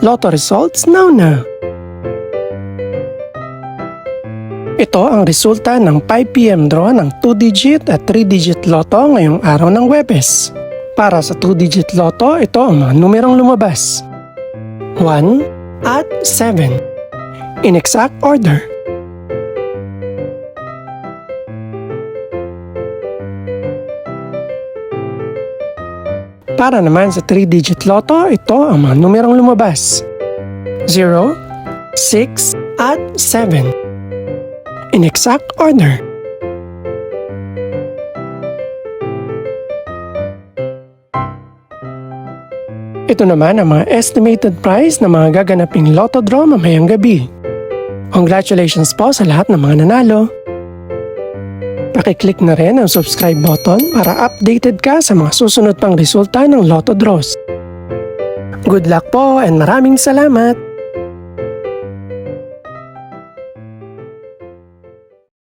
Lotto results now. Ito ang resulta ng 5 PM draw ng 2-digit at 3-digit lotto ngayong araw ng Huwebes. Para sa 2-digit lotto, ito ang mga numerong lumabas. 1 at 7. In exact order. Para naman sa 3-digit lotto, ito ang mga numerong lumabas. 0, 6 at 7. In exact order. Ito naman ang mga estimated price ng mga gaganaping lotto draw mamayang gabi. Congratulations po sa lahat ng mga nanalo. Pakiclick na rin ang subscribe button para updated ka sa mga susunod pang resulta ng lotto draws. Good luck po and maraming salamat!